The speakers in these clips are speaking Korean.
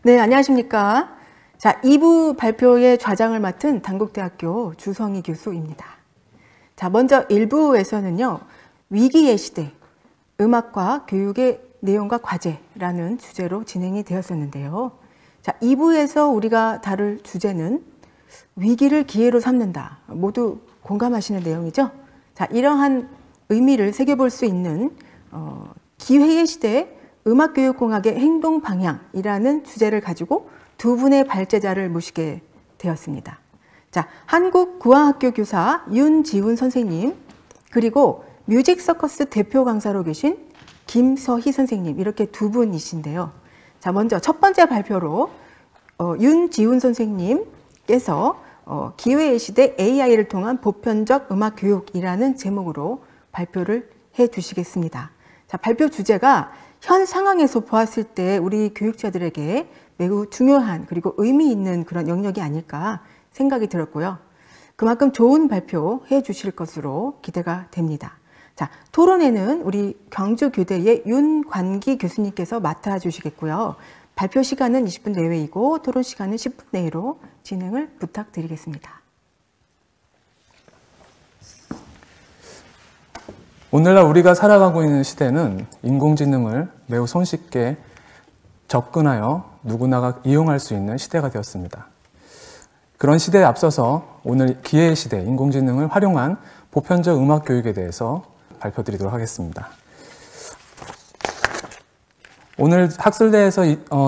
네, 안녕하십니까. 자, 2부 발표의 좌장을 맡은 단국대학교 주성희 교수입니다. 자, 먼저 1부에서는요, 위기의 시대, 음악과 교육의 내용과 과제라는 주제로 진행이 되었었는데요. 자, 2부에서 우리가 다룰 주제는 위기를 기회로 삼는다. 모두 공감하시는 내용이죠? 자, 이러한 의미를 새겨볼 수 있는 기회의 시대, 음악교육공학의 행동 방향이라는 주제를 가지고 두 분의 발제자를 모시게 되었습니다. 자, 한국구화학교 교사 윤지훈 선생님, 그리고 뮤직 서커스 대표 강사로 계신 김서희 선생님, 이렇게 두 분이신데요. 자, 먼저 첫 번째 발표로 윤지훈 선생님께서 기회의 시대 AI를 통한 보편적 음악 교육이라는 제목으로 발표를 해 주시겠습니다. 자, 발표 주제가 현 상황에서 보았을 때 우리 교육자들에게 매우 중요한 그리고 의미 있는 그런 영역이 아닐까 생각이 들었고요. 그만큼 좋은 발표 해 주실 것으로 기대가 됩니다. 자, 토론회는 우리 광주교대의 윤관기 교수님께서 맡아주시겠고요. 발표 시간은 20분 내외이고 토론 시간은 10분 내로 진행을 부탁드리겠습니다. 오늘날 우리가 살아가고 있는 시대는 인공지능을 매우 손쉽게 접근하여 누구나가 이용할 수 있는 시대가 되었습니다. 그런 시대에 앞서서 오늘 기회의 시대, 인공지능을 활용한 보편적 음악 교육에 대해서 발표드리도록 하겠습니다. 오늘 학술대에서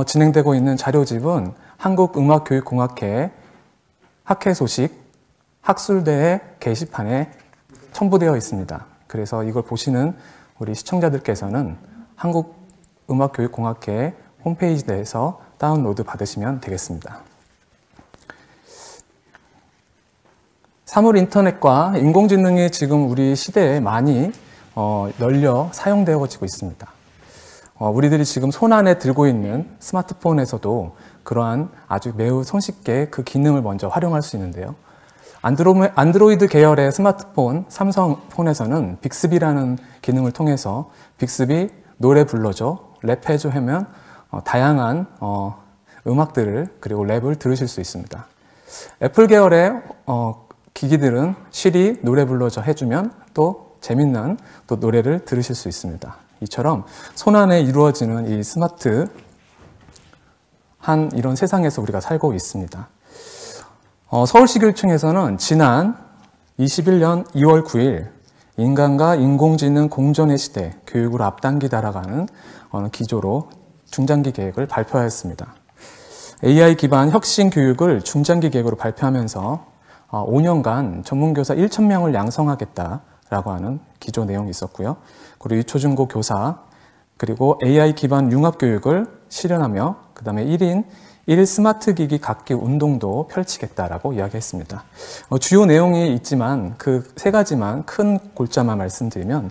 진행되고 있는 자료집은 한국음악교육공학회 학회 소식 학술대의 게시판에 첨부되어 있습니다. 그래서 이걸 보시는 우리 시청자들께서는 한국음악교육공학회 홈페이지에서 다운로드 받으시면 되겠습니다. 사물 인터넷과 인공지능이 지금 우리 시대에 많이 널려 사용되어지고 있습니다. 우리들이 지금 손안에 들고 있는 스마트폰에서도 그러한 아주 매우 손쉽게 그 기능을 먼저 활용할 수 있는데요. 안드로이드 계열의 스마트폰, 삼성폰에서는 빅스비라는 기능을 통해서 빅스비 노래 불러줘, 랩해줘 하면 다양한 음악들을 그리고 랩을 들으실 수 있습니다. 애플 계열의 기기들은 시리 노래 불러줘 해주면 또 재밌는 또 노래를 들으실 수 있습니다. 이처럼 손안에 이루어지는 이 스마트한 이런 세상에서 우리가 살고 있습니다. 서울시교육청에서는 지난 21년 2월 9일 인간과 인공지능 공존의 시대, 교육을 앞당기다라는 기조로 중장기 계획을 발표하였습니다. AI 기반 혁신 교육을 중장기 계획으로 발표하면서 5년간 전문교사 1,000명을 양성하겠다라고 하는 기조 내용이 있었고요. 그리고 유초중고 교사, 그리고 AI 기반 융합교육을 실현하며 그 다음에 1인 1 스마트 기기 갖기 운동도 펼치겠다라고 이야기했습니다. 주요 내용이 있지만 그 세 가지만 큰 골자만 말씀드리면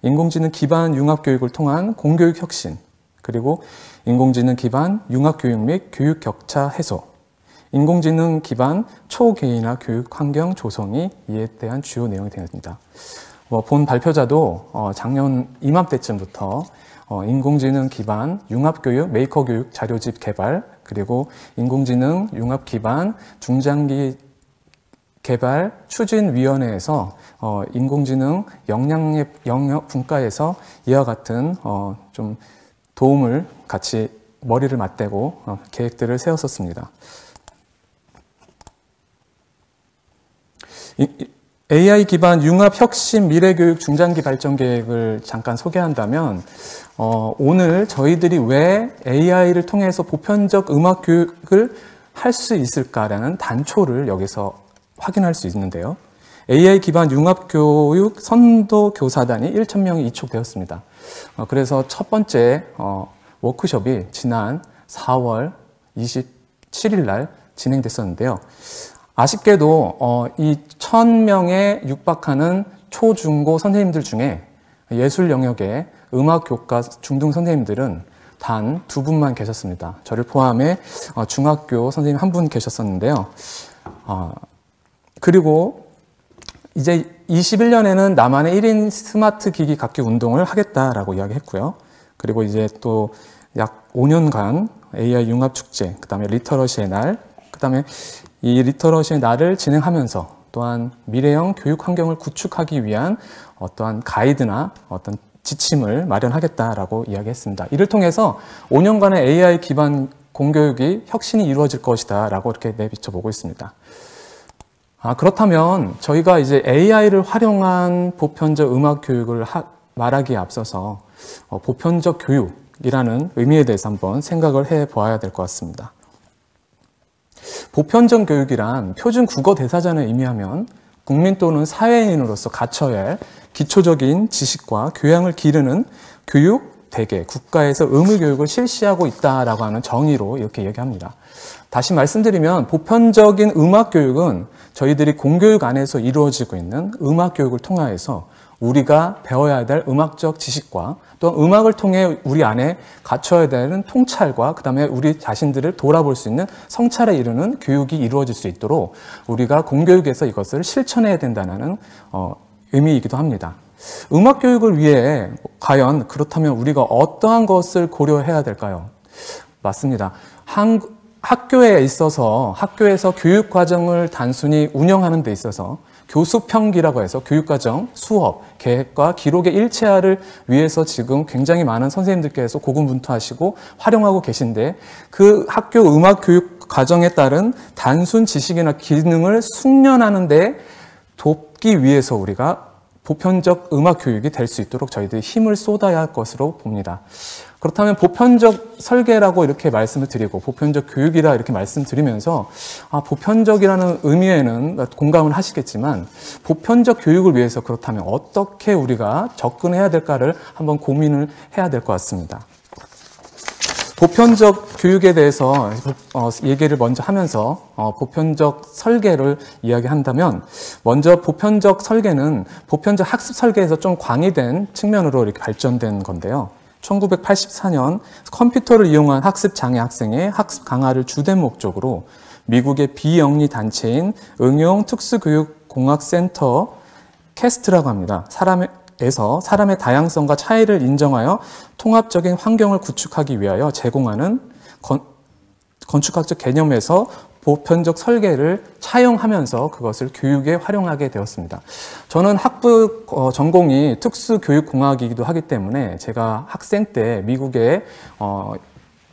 인공지능 기반 융합교육을 통한 공교육 혁신, 그리고 인공지능 기반 융합교육 및 교육 격차 해소, 인공지능 기반 초개인화 교육 환경 조성이 이에 대한 주요 내용이 되었습니다. 본 발표자도 작년 이맘때쯤부터 인공지능 기반 융합교육, 메이커교육 자료집 개발, 그리고 인공지능 융합 기반 중장기 개발 추진위원회에서 인공지능 영역 분과에서 이와 같은 좀 도움을 같이 머리를 맞대고 계획들을 세웠었습니다. AI 기반 융합 혁신 미래교육 중장기 발전 계획을 잠깐 소개한다면 오늘 저희들이 왜 AI를 통해서 보편적 음악 교육을 할 수 있을까라는 단초를 여기서 확인할 수 있는데요. AI 기반 융합 교육 선도 교사단이 1,000명이 이촉되었습니다. 그래서 첫 번째 워크숍이 지난 4월 27일 날 진행됐었는데요. 아쉽게도 이 1,000명에 육박하는 초, 중고 선생님들 중에 예술 영역의 음악 교과 중등 선생님들은 단 2분만 계셨습니다. 저를 포함해 중학교 선생님 1분 계셨었는데요. 그리고 이제 21년에는 나만의 1인 스마트 기기 갖기 운동을 하겠다라고 이야기했고요. 그리고 이제 또 약 5년간 AI 융합축제, 그 다음에 리터러시의 날, 그 다음에 이 리터러시의 날을 진행하면서 또한 미래형 교육 환경을 구축하기 위한 어떠한 가이드나 어떤 지침을 마련하겠다라고 이야기했습니다. 이를 통해서 5년간의 AI 기반 공교육이 혁신이 이루어질 것이다 라고 이렇게 내비쳐 보고 있습니다. 그렇다면 저희가 이제 AI를 활용한 보편적 음악 교육을 말하기에 앞서서 보편적 교육이라는 의미에 대해서 한번 생각을 해 보아야 될 것 같습니다. 보편적 교육이란 표준 국어 대사전을 의미하면 국민 또는 사회인으로서 갖춰야 할 기초적인 지식과 교양을 기르는 교육, 대개 국가에서 의무 교육을 실시하고 있다라고 하는 정의로 이렇게 얘기합니다. 다시 말씀드리면 보편적인 음악 교육은 저희들이 공교육 안에서 이루어지고 있는 음악 교육을 통하여서 우리가 배워야 될 음악적 지식과 또 음악을 통해 우리 안에 갖춰야 되는 통찰과 그 다음에 우리 자신들을 돌아볼 수 있는 성찰에 이르는 교육이 이루어질 수 있도록 우리가 공교육에서 이것을 실천해야 된다는 의미이기도 합니다. 음악 교육을 위해 과연 그렇다면 우리가 어떠한 것을 고려해야 될까요? 맞습니다. 학교에 있어서 학교에서 교육 과정을 단순히 운영하는 데 있어서 교수평기라고 해서 교육과정, 수업, 계획과 기록의 일체화를 위해서 지금 굉장히 많은 선생님들께서 고군분투하시고 활용하고 계신데 그 학교 음악 교육 과정에 따른 단순 지식이나 기능을 숙련하는 데 돕기 위해서 우리가 보편적 음악 교육이 될 수 있도록 저희들이 힘을 쏟아야 할 것으로 봅니다. 그렇다면 보편적 설계라고 이렇게 말씀을 드리고 보편적 교육이라 이렇게 말씀드리면서 보편적이라는 의미에는 공감을 하시겠지만 보편적 교육을 위해서 그렇다면 어떻게 우리가 접근해야 될까를 한번 고민을 해야 될 것 같습니다. 보편적 교육에 대해서 얘기를 먼저 하면서 보편적 설계를 이야기한다면 먼저 보편적 설계는 보편적 학습 설계에서 좀 광의된 측면으로 이렇게 발전된 건데요. 1984년 컴퓨터를 이용한 학습 장애 학생의 학습 강화를 주된 목적으로 미국의 비영리 단체인 응용특수교육공학센터 캐스트라고 합니다. 사람의 다양성과 차이를 인정하여 통합적인 환경을 구축하기 위하여 제공하는 건축학적 개념에서 보편적 설계를 차용하면서 그것을 교육에 활용하게 되었습니다. 저는 학부 전공이 특수교육공학이기도 하기 때문에 제가 학생 때 미국에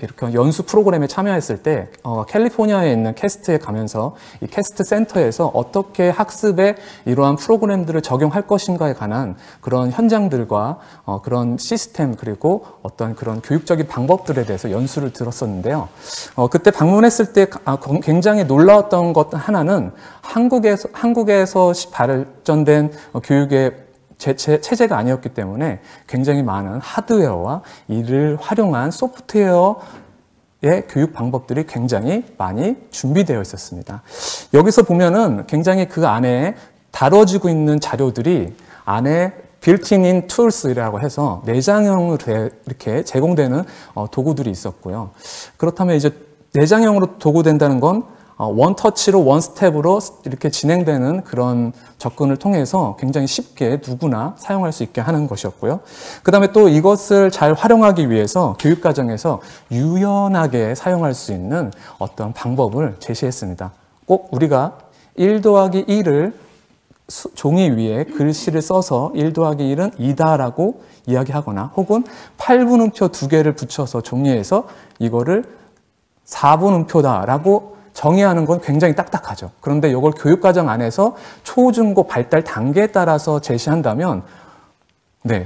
이렇게 연수 프로그램에 참여했을 때 캘리포니아에 있는 캐스트에 가면서 이 캐스트 센터에서 어떻게 학습에 이러한 프로그램들을 적용할 것인가에 관한 그런 현장들과 그런 시스템 그리고 어떤 그런 교육적인 방법들에 대해서 연수를 들었었는데요. 그때 방문했을 때 굉장히 놀라웠던 것 하나는 한국에서 발전된 교육의 체제가 아니었기 때문에 굉장히 많은 하드웨어와 이를 활용한 소프트웨어의 교육 방법들이 굉장히 많이 준비되어 있었습니다. 여기서 보면은 굉장히 그 안에 다뤄지고 있는 자료들이 안에 빌트인 툴스라고 해서 내장형으로 이렇게 제공되는 도구들이 있었고요. 그렇다면 이제 내장형으로 도구된다는 건 원터치로 원스텝으로 이렇게 진행되는 그런 접근을 통해서 굉장히 쉽게 누구나 사용할 수 있게 하는 것이었고요. 그 다음에 또 이것을 잘 활용하기 위해서 교육과정에서 유연하게 사용할 수 있는 어떤 방법을 제시했습니다. 꼭 우리가 1 더하기 1을 종이 위에 글씨를 써서 1 더하기 1은 2다라고 이야기하거나 혹은 8분음표 2개를 붙여서 종이에서 이거를 4분음표다라고 정의하는 건 굉장히 딱딱하죠. 그런데 이걸 교육과정 안에서 초, 중, 고 발달 단계에 따라서 제시한다면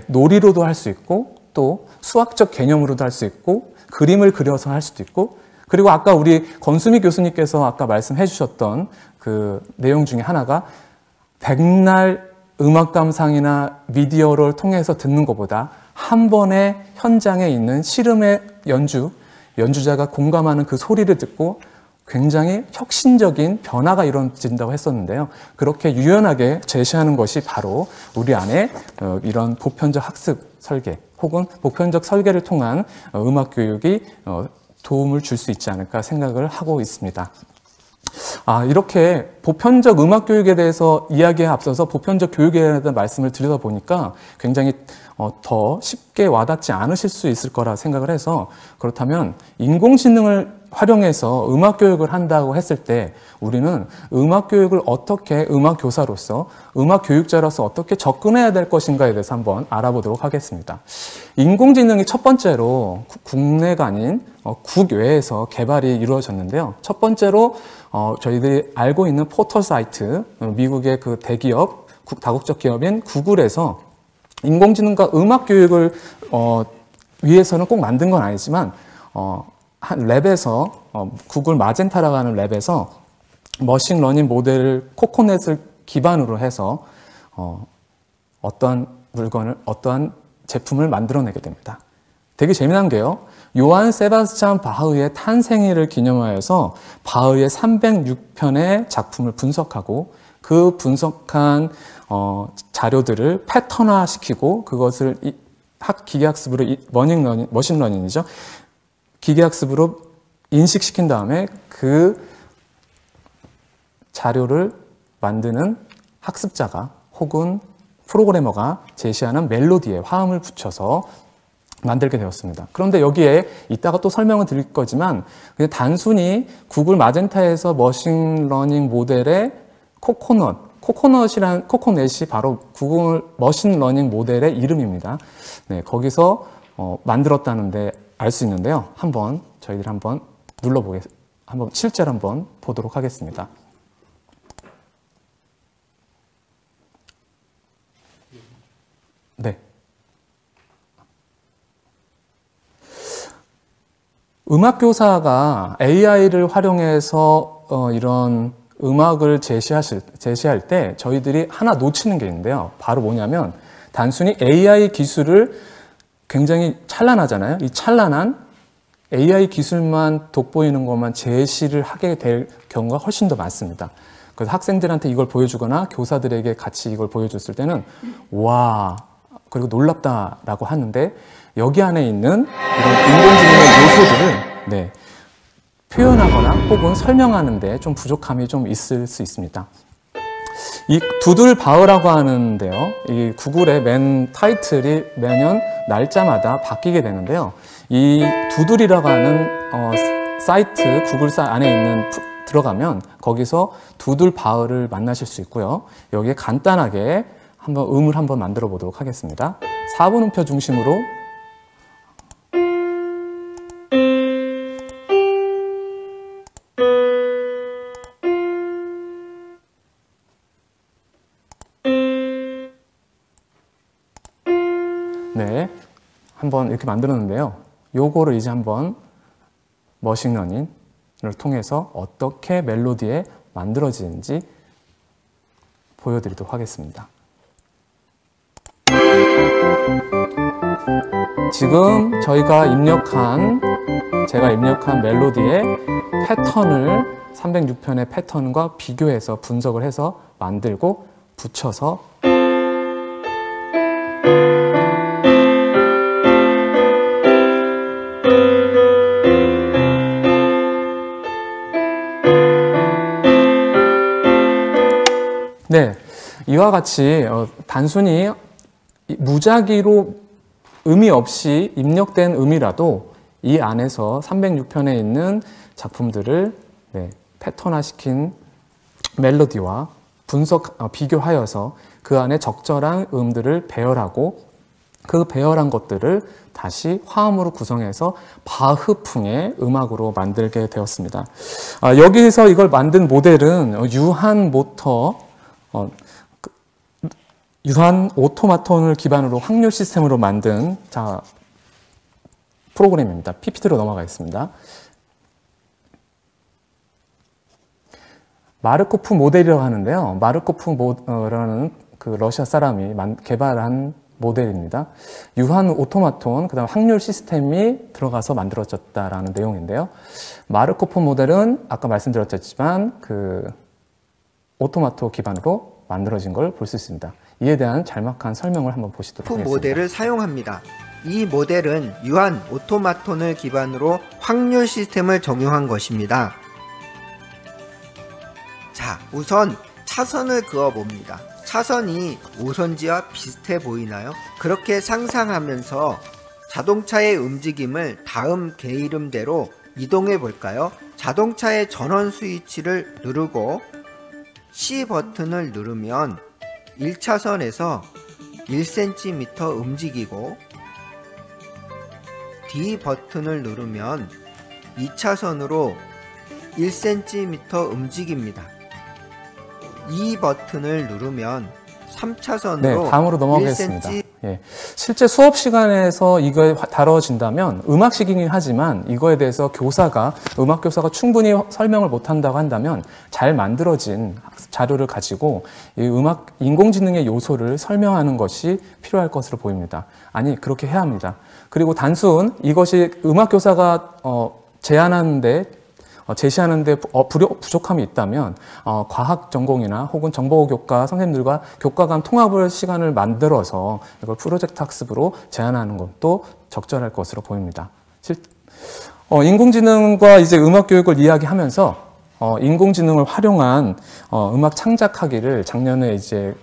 놀이로도 할 수 있고 또 수학적 개념으로도 할 수 있고 그림을 그려서 할 수도 있고 그리고 아까 우리 권수미 교수님께서 아까 말씀해 주셨던 그 내용 중에 하나가 백날 음악 감상이나 미디어를 통해서 듣는 것보다 한 번의 현장에 있는 씨름의 연주자가 공감하는 그 소리를 듣고 굉장히 혁신적인 변화가 이루어진다고 했었는데요. 그렇게 유연하게 제시하는 것이 바로 우리 안에 이런 보편적 학습 설계 혹은 보편적 설계를 통한 음악 교육이 도움을 줄 수 있지 않을까 생각을 하고 있습니다. 이렇게 보편적 음악 교육에 대해서 이야기에 앞서서 보편적 교육에 대한 말씀을 드리다 보니까 굉장히 더 쉽게 와닿지 않으실 수 있을 거라 생각을 해서, 그렇다면 인공지능을 활용해서 음악 교육을 한다고 했을 때 우리는 음악 교육을 어떻게 음악 교사로서, 음악 교육자로서 어떻게 접근해야 될 것인가에 대해서 한번 알아보도록 하겠습니다. 인공지능이 첫 번째로 국내가 아닌 국외에서 개발이 이루어졌는데요. 첫 번째로 저희들이 알고 있는 포털 사이트, 미국의 그 대기업, 다국적 기업인 구글에서 인공지능과 음악 교육을 위해서는 꼭 만든 건 아니지만 한 랩에서 구글 마젠타라고 하는 랩에서 머신러닝 모델 코코넷을 기반으로 해서 어떠한 물건을, 어떠한 제품을 만들어내게 됩니다. 되게 재미난 게요, 요한 세바스찬 바흐의 탄생일을 기념하여서 바흐의 306편의 작품을 분석하고 그 분석한 자료들을 패턴화시키고 그것을 기계학습으로 머신러닝이죠. 기계학습으로 인식시킨 다음에 그 자료를 만드는 학습자가 혹은 프로그래머가 제시하는 멜로디에 화음을 붙여서 만들게 되었습니다. 그런데 여기에 이따가 또 설명을 드릴 거지만 그냥 단순히 구글 마젠타에서 머신러닝 모델의 코코넛이 바로 구글 머신러닝 모델의 이름입니다. 네, 거기서 만들었다는데 알 수 있는데요. 저희들이 한번 실제로 한번 보도록 하겠습니다. 네. 음악교사가 AI를 활용해서 이런 음악을 제시할 때 저희들이 하나 놓치는 게 있는데요. 바로 뭐냐면 단순히 AI 기술을 굉장히 찬란하잖아요. 이 찬란한 AI 기술만 돋보이는 것만 제시를 하게 될 경우가 훨씬 더 많습니다. 그래서 학생들한테 이걸 보여주거나 교사들에게 같이 이걸 보여줬을 때는 와, 그리고 놀랍다라고 하는데 여기 안에 있는 이런 인공지능의 요소들을 표현하거나 혹은 설명하는 데 좀 부족함이 좀 있을 수 있습니다. 이 두들 바흐라고 하는데요. 이 구글의 맨 타이틀이 매년 날짜마다 바뀌게 되는데요. 이 두들이라고 하는 사이트, 구글 안에 있는 들어가면 거기서 두들 바흐를 만나실 수 있고요. 여기에 간단하게 음을 한번 만들어 보도록 하겠습니다. 4분 음표 중심으로 한번 이렇게 만들었는데요. 요거를 이제 한번 머신러닝을 통해서 어떻게 멜로디에 만들어지는지 보여드리도록 하겠습니다. 지금 제가 입력한 멜로디의 패턴을 306편의 패턴과 비교해서 분석을 해서 만들고 붙여서 이와 같이 단순히 무작위로 의미 없이 입력된 음이라도 이 안에서 306편에 있는 작품들을 패턴화시킨 멜로디와 비교하여서 그 안에 적절한 음들을 배열하고 그 배열한 것들을 다시 화음으로 구성해서 바흐풍의 음악으로 만들게 되었습니다. 여기서 이걸 만든 모델은 유한 오토마톤을 기반으로 확률 시스템으로 만든 프로그램입니다. PPT로 넘어가겠습니다. 마르코프 모델이라고 하는데요. 마르코프라는 그 러시아 사람이 개발한 모델입니다. 유한 오토마톤, 그 다음 확률 시스템이 들어가서 만들어졌다라는 내용인데요. 마르코프 모델은 아까 말씀드렸지만 그 오토마토 기반으로 만들어진 걸 볼 수 있습니다. 이에 대한 짤막한 설명을 한번 보시도록 하겠습니다. 모델을 사용합니다. 이 모델은 유한 오토마톤을 기반으로 확률 시스템을 적용한 것입니다. 우선 차선을 그어 봅니다. 차선이 오선지와 비슷해 보이나요? 그렇게 상상하면서 자동차의 움직임을 다음 개 이름대로 이동해 볼까요? 자동차의 전원 스위치를 누르고 C 버튼을 누르면 1차선에서 1cm 움직이고, D 버튼을 누르면 2차선으로 1cm 움직입니다. E 버튼을 누르면 3차선으로 네, 다음으로 넘어가겠습니다. 1cm. 예, 실제 수업 시간에서 이거 다뤄진다면 음악식이긴 하지만 이거에 대해서 음악 교사가 충분히 설명을 못한다고 한다면 잘 만들어진 학습 자료를 가지고 이 인공지능의 요소를 설명하는 것이 필요할 것으로 보입니다. 아니, 그렇게 해야 합니다. 그리고 단순 이것이 음악 교사가 제시하는데 부족함이 있다면 과학 전공이나 혹은 정보교과 선생님들과 교과 간 통합을 시간을 만들어서 이걸 프로젝트 학습으로 제안하는 것도 적절할 것으로 보입니다. 인공지능과 이제 음악 교육을 이야기하면서 인공지능을 활용한 음악 창작하기를 작년에 이제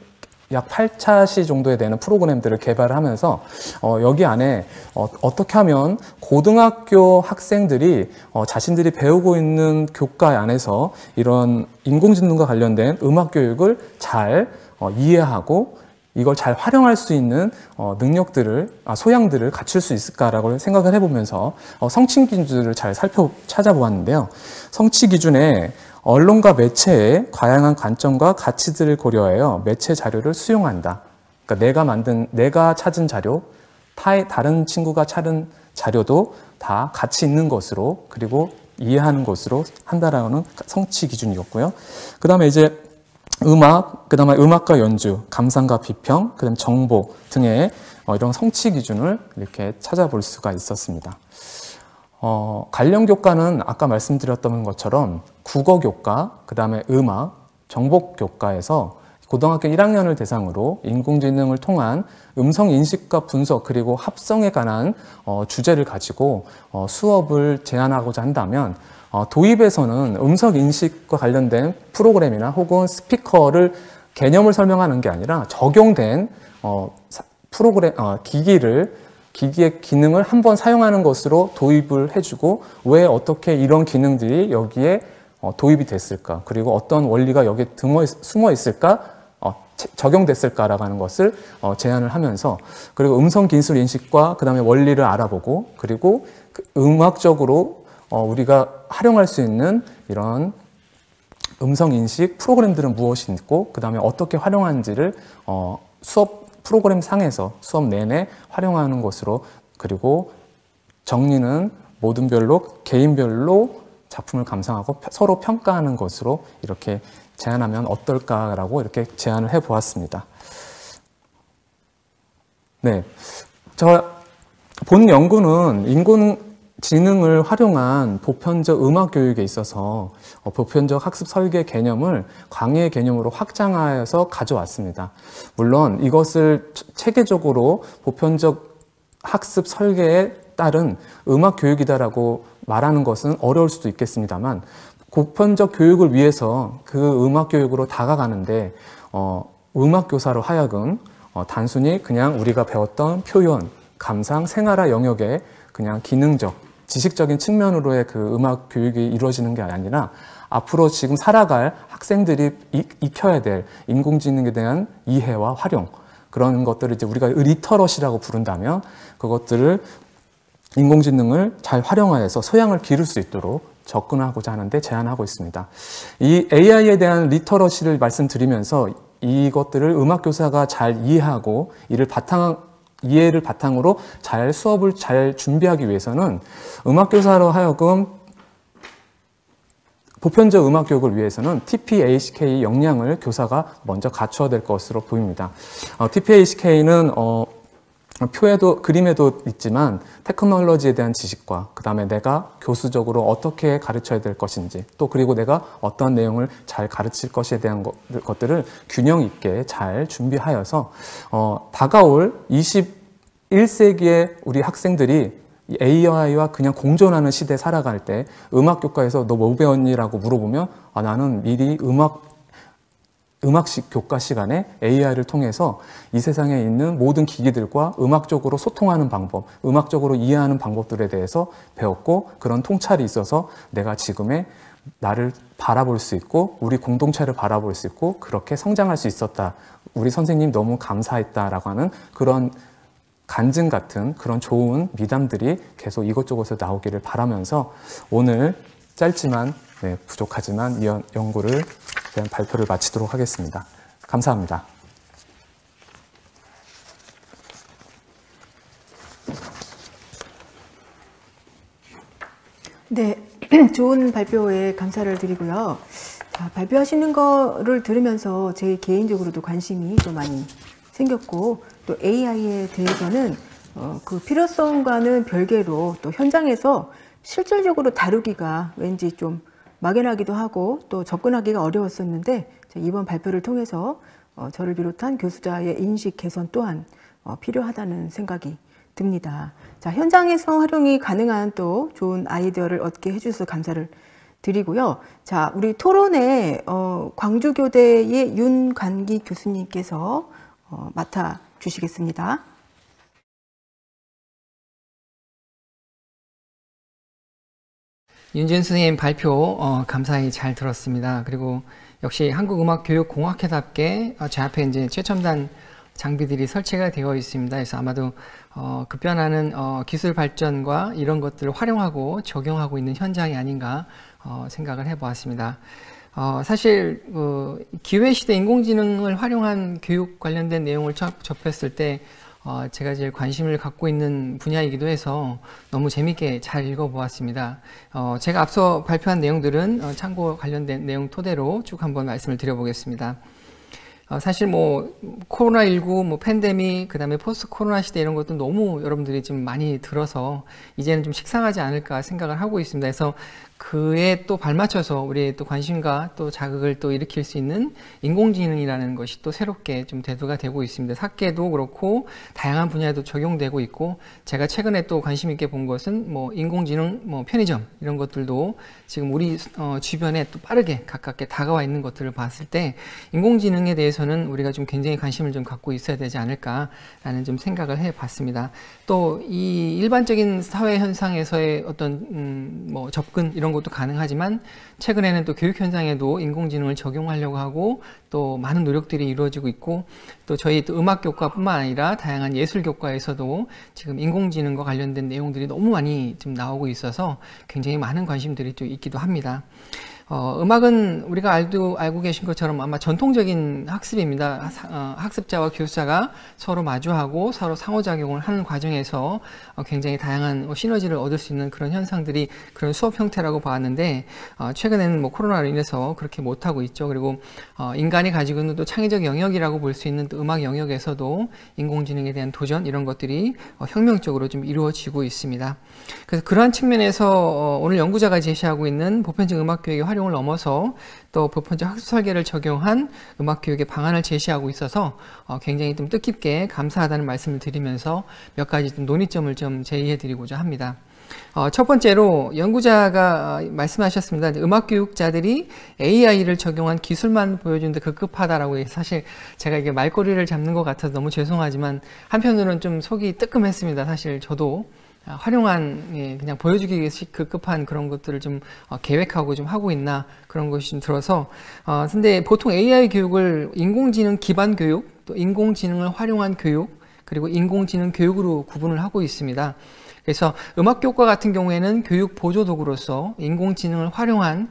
약 8차시 정도에 되는 프로그램들을 개발을 하면서 여기 안에 어떻게 하면 고등학교 학생들이 자신들이 배우고 있는 교과 안에서 이런 인공지능과 관련된 음악 교육을 잘 이해하고 이걸 잘 활용할 수 있는 소양들을 갖출 수 있을까라고 생각을 해보면서 성취 기준을 잘 찾아보았는데요. 성취 기준에 언론과 매체의 다양한 관점과 가치들을 고려하여 매체 자료를 수용한다. 그러니까 내가 찾은 자료, 다른 친구가 찾은 자료도 다 가치 있는 것으로, 그리고 이해하는 것으로 한다라는 성취 기준이었고요. 그 다음에 이제 그 다음에 음악과 연주, 감상과 비평, 그 다음에 정보 등의 이런 성취 기준을 이렇게 찾아볼 수가 있었습니다. 관련 교과는 아까 말씀드렸던 것처럼 국어 교과, 그 다음에 음악, 정보 교과에서 고등학교 1학년을 대상으로 인공지능을 통한 음성 인식과 분석 그리고 합성에 관한 주제를 가지고 수업을 제안하고자 한다면 도입에서는 음성 인식과 관련된 프로그램이나 혹은 스피커를 개념을 설명하는 게 아니라 적용된 기기의 기능을 한번 사용하는 것으로 도입을 해주고 왜 어떻게 이런 기능들이 여기에 도입이 됐을까, 그리고 어떤 원리가 여기에 숨어 있을까, 적용됐을까라고 하는 것을 제안을 하면서, 그리고 음성 기술 인식과 그 다음에 원리를 알아보고, 그리고 음악적으로 우리가 활용할 수 있는 이런 음성 인식 프로그램들은 무엇이 있고, 그 다음에 어떻게 활용하는지를 수업 프로그램 상에서 수업 내내 활용하는 것으로, 그리고 정리는 모든별로 개인별로 작품을 감상하고 서로 평가하는 것으로 이렇게 제안하면 어떨까라고 이렇게 제안을 해보았습니다. 네, 본 연구는 인공지능을 활용한 보편적 음악 교육에 있어서 보편적 학습 설계 개념을 광의의 개념으로 확장하여서 가져왔습니다. 물론 이것을 체계적으로 보편적 학습 설계에 따른 음악 교육이다라고 말하는 것은 어려울 수도 있겠습니다만, 보편적 교육을 위해서 그 음악 교육으로 다가가는데 음악 교사로 하여금 단순히 그냥 우리가 배웠던 표현, 감상, 생활화 영역의 그냥 기능적, 지식적인 측면으로의 그 음악 교육이 이루어지는 게 아니라 앞으로 지금 살아갈 학생들이 익혀야 될 인공지능에 대한 이해와 활용, 그런 것들을 이제 우리가 리터러시라고 부른다면 그것들을 인공지능을 잘 활용하여서 소양을 기를 수 있도록 접근하고자 하는데 제안하고 있습니다. 이 AI에 대한 리터러시를 말씀드리면서 이것들을 음악교사가 잘 이해하고 이해를 바탕으로 수업을 잘 준비하기 위해서는 음악교사로 하여금 보편적 음악 교육을 위해서는 TP-ACK 역량을 교사가 먼저 갖춰야 될 것으로 보입니다. TP-ACK는 그림에도 있지만 테크놀로지에 대한 지식과 그 다음에 내가 교수적으로 어떻게 가르쳐야 될 것인지, 또 그리고 내가 어떤 내용을 잘 가르칠 것에 대한 것들을 균형 있게 잘 준비하여서 다가올 21세기의 우리 학생들이 AI와 그냥 공존하는 시대에 살아갈 때 음악교과에서 너 뭐 배웠니? 라고 물어보면 나는 미리 음악식 교과 시간에 AI를 통해서 이 세상에 있는 모든 기기들과 음악적으로 소통하는 방법, 음악적으로 이해하는 방법들에 대해서 배웠고, 그런 통찰이 있어서 내가 지금의 나를 바라볼 수 있고 우리 공동체를 바라볼 수 있고 그렇게 성장할 수 있었다. 우리 선생님 너무 감사했다라고 하는 그런 간증 같은 그런 좋은 미담들이 계속 이것저것에서 나오기를 바라면서 오늘 짧지만 부족하지만 이 연구를 대한 발표를 마치도록 하겠습니다. 감사합니다. 네, 좋은 발표에 감사를 드리고요. 자, 발표하시는 거를 들으면서 제 개인적으로도 관심이 좀 많이 생겼고, 또 AI에 대해서는 그 필요성과는 별개로 또 현장에서 실질적으로 다루기가 왠지 좀 막연하기도 하고 또 접근하기가 어려웠었는데, 이번 발표를 통해서 저를 비롯한 교수자의 인식 개선 또한 필요하다는 생각이 듭니다. 자, 현장에서 활용이 가능한 또 좋은 아이디어를 얻게 해주셔서 감사를 드리고요. 자, 우리 토론에 광주교대의 윤관기 교수님께서 맡아 주시겠습니다. 윤지은 선생님 발표 감사히 잘 들었습니다. 그리고 역시 한국음악교육공학회답게 제 앞에 이제 최첨단 장비들이 설치가 되어 있습니다. 그래서 아마도 급변하는 기술 발전과 이런 것들을 활용하고 적용하고 있는 현장이 아닌가 생각을 해보았습니다. 사실 기회시대 인공지능을 활용한 교육 관련된 내용을 접했을 때 제가 제일 관심을 갖고 있는 분야이기도 해서 너무 재밌게 잘 읽어보았습니다. 제가 앞서 발표한 내용들은 참고 관련된 내용 토대로 쭉 한번 말씀을 드려보겠습니다. 사실 코로나19, 팬데믹, 그 다음에 포스트 코로나 시대 이런 것도 너무 여러분들이 좀 많이 들어서 이제는 좀 식상하지 않을까 생각을 하고 있습니다. 그래서 그에 또 발맞춰서 우리의 또 관심과 또 자극을 또 일으킬 수 있는 인공지능이라는 것이 또 새롭게 좀 대두가 되고 있습니다. 학계도 그렇고 다양한 분야에도 적용되고 있고, 제가 최근에 또 관심 있게 본 것은 인공지능, 편의점 이런 것들도 지금 우리 주변에 또 빠르게 가깝게 다가와 있는 것들을 봤을 때 인공지능에 대해서는 우리가 좀 굉장히 관심을 좀 갖고 있어야 되지 않을까라는 좀 생각을 해봤습니다. 또 이 일반적인 사회 현상에서의 어떤 접근 이런 것도 가능하지만 최근에는 또 교육 현장에도 인공지능을 적용하려고 하고 또 많은 노력들이 이루어지고 있고, 또 저희 또 음악 교과뿐만 아니라 다양한 예술 교과에서도 지금 인공지능과 관련된 내용들이 너무 많이 좀 나오고 있어서 굉장히 많은 관심들이 좀 있기도 합니다. 음악은 우리가 알고 계신 것처럼 아마 전통적인 학습입니다. 학습자와 교수자가 서로 마주하고 서로 상호작용을 하는 과정에서 굉장히 다양한 시너지를 얻을 수 있는 그런 현상들이 그런 수업 형태라고 봤는데, 최근에는 코로나로 인해서 그렇게 못하고 있죠. 그리고 인간이 가지고 있는 또 창의적 영역이라고 볼 수 있는 또 음악 영역에서도 인공지능에 대한 도전 이런 것들이 혁명적으로 좀 이루어지고 있습니다. 그래서 그러한 측면에서 오늘 연구자가 제시하고 있는 보편적 음악 교육의 활용을 넘어서 또 보편적 학습 설계를 적용한 음악 교육의 방안을 제시하고 있어서 굉장히 좀 뜻깊게 감사하다는 말씀을 드리면서 몇 가지 좀 논의점을 좀 제의해 드리고자 합니다. 첫 번째로 연구자가 말씀하셨습니다. 음악 교육자들이 AI를 적용한 기술만 보여주는데 급급하다라고 해서, 사실 제가 이게 말꼬리를 잡는 것 같아서 너무 죄송하지만 한편으로는 좀 속이 뜨끔했습니다. 사실 저도 활용한 그냥 보여주기 위해서 급급한 그런 것들을 좀 계획하고 좀 하고 있나 그런 것이 좀 들어서, 근데 보통 AI 교육을 인공지능 기반 교육, 또 인공지능을 활용한 교육, 그리고 인공지능 교육으로 구분을 하고 있습니다. 그래서 음악교과 같은 경우에는 교육 보조도구로서 인공지능을 활용한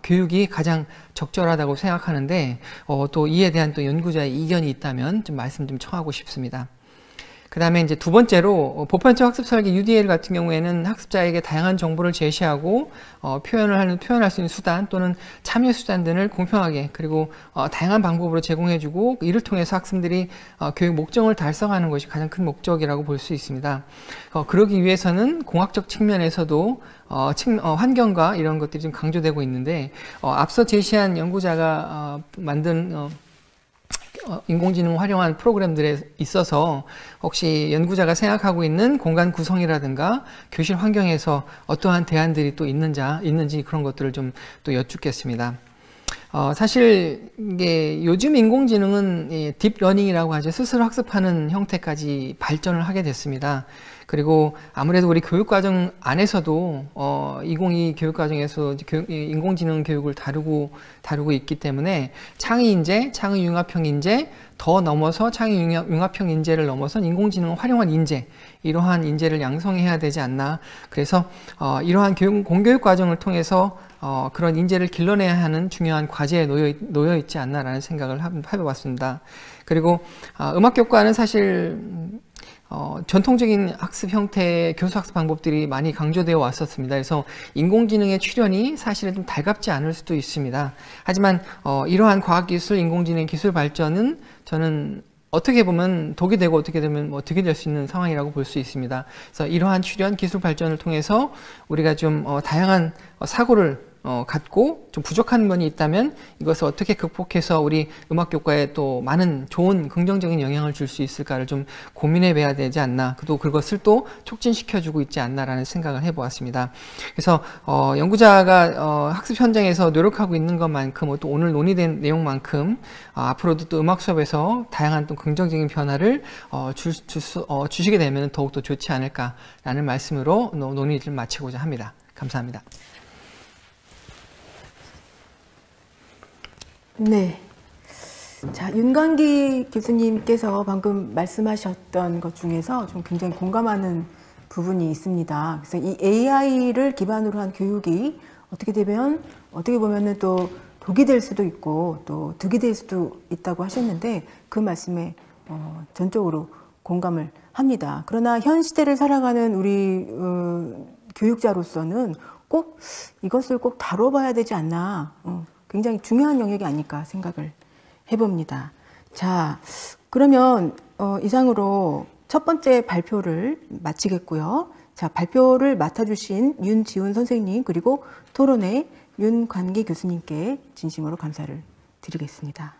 교육이 가장 적절하다고 생각하는데, 또 이에 대한 또 연구자의 이견이 있다면 좀 말씀 좀 청하고 싶습니다. 그 다음에 이제 두 번째로 보편적 학습 설계 UDL 같은 경우에는 학습자에게 다양한 정보를 제시하고 표현할 수 있는 수단 또는 참여 수단 등을 공평하게 그리고 다양한 방법으로 제공해주고, 이를 통해서 학생들이 교육 목적을 달성하는 것이 가장 큰 목적이라고 볼 수 있습니다. 그러기 위해서는 공학적 측면에서도 환경과 이런 것들이 좀 강조되고 있는데, 앞서 제시한 연구자가 만든 인공지능 활용한 프로그램들에 있어서 혹시 연구자가 생각하고 있는 공간 구성이라든가 교실 환경에서 어떠한 대안들이 또 있는지 그런 것들을 좀 또 여쭙겠습니다. 사실 이게 요즘 인공지능은 딥러닝이라고 하죠. 스스로 학습하는 형태까지 발전을 하게 됐습니다. 그리고 아무래도 우리 교육과정 안에서도 2022 교육과정에서 인공지능 교육을 다루고 있기 때문에 창의인재, 창의융합형 인재, 더 넘어서 창의융합형 인재를 넘어선 인공지능을 활용한 인재, 이러한 인재를 양성해야 되지 않나. 그래서 이러한 공교육 과정을 통해서 그런 인재를 길러내야 하는 중요한 과제에 놓여 있지 않나라는 생각을 해봤습니다. 그리고 음악교과는 사실 전통적인 학습 형태의 교수 학습 방법들이 많이 강조되어 왔었습니다. 그래서 인공지능의 출현이 사실은 좀 달갑지 않을 수도 있습니다. 하지만 이러한 과학기술, 인공지능 기술 발전은 저는 어떻게 보면 독이 되고 어떻게 되면 득이 될 수 있는 상황이라고 볼 수 있습니다. 그래서 이러한 출현, 기술 발전을 통해서 우리가 좀 다양한 사고를 갖고 좀 부족한 면이 있다면 이것을 어떻게 극복해서 우리 음악교과에 또 많은 좋은 긍정적인 영향을 줄 수 있을까를 좀 고민해 봐야 되지 않나, 또 그것을 또 촉진시켜주고 있지 않나라는 생각을 해보았습니다. 그래서 연구자가 학습 현장에서 노력하고 있는 것만큼, 또 오늘 논의된 내용만큼 앞으로도 또 음악 수업에서 다양한 또 긍정적인 변화를 주시게 되면 더욱더 좋지 않을까라는 말씀으로 논의를 마치고자 합니다. 감사합니다. 네. 자, 윤광기 교수님께서 방금 말씀하셨던 것 중에서 좀 굉장히 공감하는 부분이 있습니다. 그래서 이 AI를 기반으로 한 교육이 어떻게 보면은 또 독이 될 수도 있고 또 득이 될 수도 있다고 하셨는데, 그 말씀에 전적으로 공감을 합니다. 그러나 현 시대를 살아가는 우리 교육자로서는 꼭 이것을 꼭 다뤄봐야 되지 않나, 굉장히 중요한 영역이 아닐까 생각을 해봅니다. 자, 그러면 이상으로 첫 번째 발표를 마치겠고요. 자, 발표를 맡아주신 윤지훈 선생님, 그리고 토론회 윤광기 교수님께 진심으로 감사를 드리겠습니다.